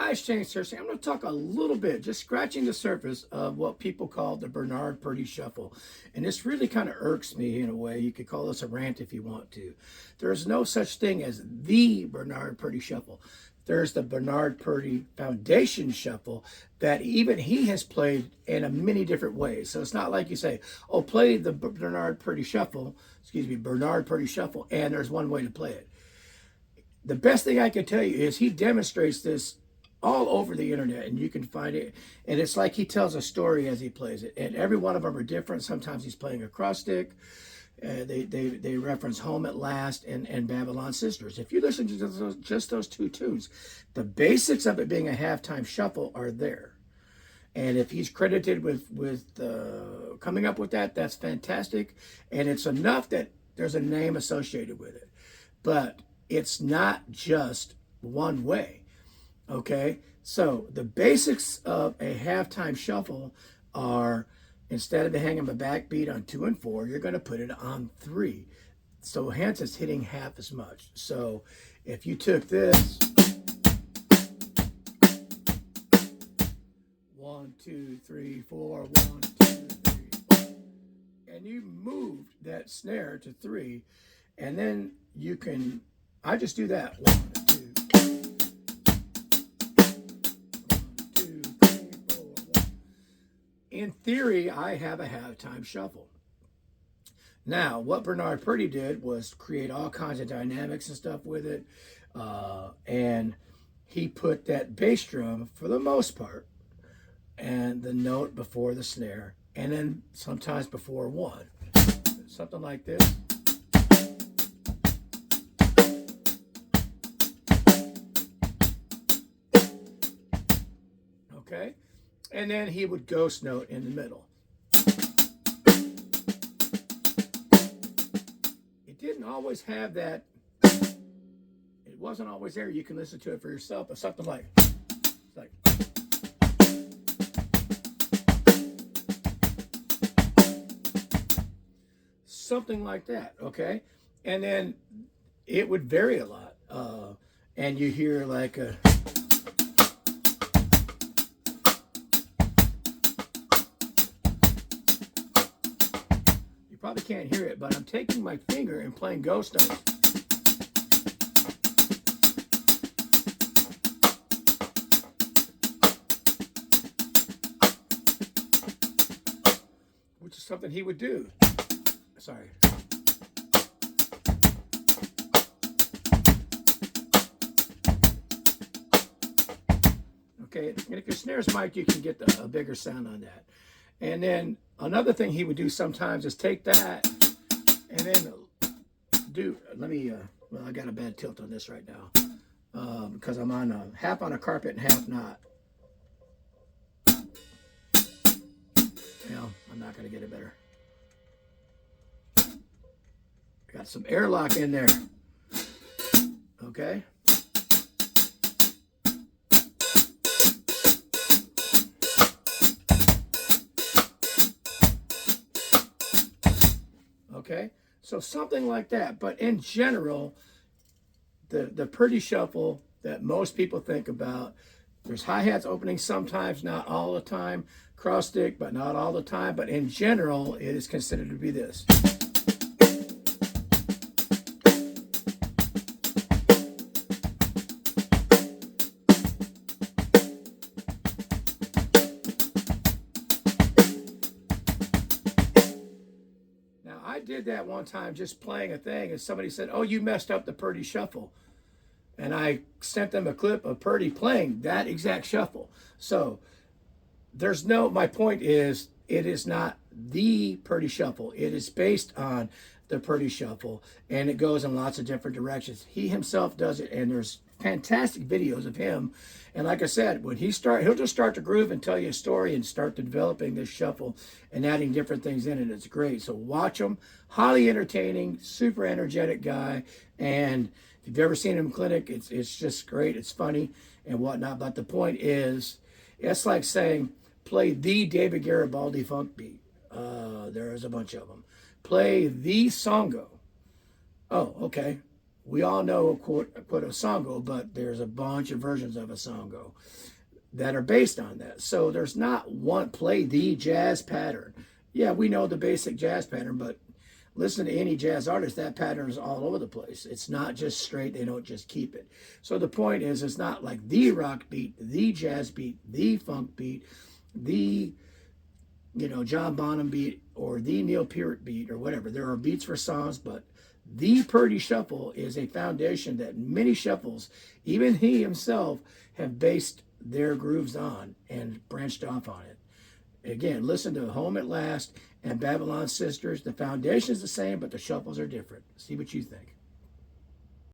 eyes change seriously, I'm going to talk a little bit, just scratching the surface of what people call the Bernard Purdie Shuffle. And this really kind of irks me in a way. You could call this a rant if you want to. There's no such thing as the Bernard Purdie Shuffle. There's the Bernard Purdie Foundation Shuffle that even he has played in a many different ways. So it's not like you say, oh, play the Bernard Purdie Shuffle, Bernard Purdie Shuffle, and there's one way to play it. The best thing I can tell you is he demonstrates this all over the internet, and you can find it. And it's like he tells a story as he plays it. And every one of them are different. Sometimes he's playing acrostic. They reference Home at Last and Babylon Sisters. If you listen to just those two tunes, the basics of it being a halftime shuffle are there. And if he's credited with coming up with that, that's fantastic. And it's enough that there's a name associated with it. But it's not just one way. Okay? So the basics of a halftime shuffle are, instead of hanging the backbeat on 2 and 4, you're going to put it on 3. So hence it's hitting half as much. So if you took this 1, 2, 3, 4, 1, 2, 3, 4, and you moved that snare to 3, and then you can, I just do that 1, 2, 1, 2, 3, 4, 1. In theory, I have a halftime shuffle. Now, what Bernard Purdie did was create all kinds of dynamics and stuff with it, and he put that bass drum, for the most part, and the note before the snare, and then sometimes before 1. Something like this. Okay? And then he would ghost note in the middle. It didn't always have that. It wasn't always there. You can listen to it for yourself, but something like something like that, okay? And then it would vary a lot. And you hear like a, you probably can't hear it, but I'm taking my finger and playing ghost notes. Which is something he would do. Sorry. Okay, and if your snare's mic, you can get a bigger sound on that. And then another thing he would do sometimes is take that and then do, well, I got a bad tilt on this right now because I'm on half on a carpet and half not. Well, I'm not going to get it better. Got some airlock in there. Okay. Okay. So something like that. But in general, the Purdie Shuffle that most people think about, there's hi-hats opening sometimes, not all the time. Cross stick, but not all the time. But in general, it is considered to be this. I did that one time just playing a thing, and somebody said, oh, you messed up the Purdie Shuffle. And I sent them a clip of Purdie playing that exact shuffle. So there's no, my point is, it is not the Purdie Shuffle. It is based on the Purdie Shuffle, and it goes in lots of different directions. He himself does it, and there's fantastic videos of him. And like I said, when he'll just start to groove and tell you a story and start developing this shuffle and adding different things in it. It's great. So watch him. Highly entertaining, super energetic guy. And if you've ever seen him in clinic, it's just great. It's funny and whatnot. But the point is, it's like saying, play the David Garibaldi funk beat. There's a bunch of them. Play the Songo. Oh, okay. We all know quote a songo, but there's a bunch of versions of a songo that are based on that. So there's not one play the jazz pattern. Yeah, we know the basic jazz pattern, but listen to any jazz artist, that pattern is all over the place. It's not just straight, they don't just keep it. So the point is, it's not like the rock beat, the jazz beat, the funk beat, the John Bonham beat, or the Neil Peart beat, or whatever. There are beats for songs, but the Purdie Shuffle is a foundation that many shuffles, even he himself, have based their grooves on and branched off on it. Again, listen to Home at Last and Babylon Sisters. The foundation is the same, but the shuffles are different. See what you think.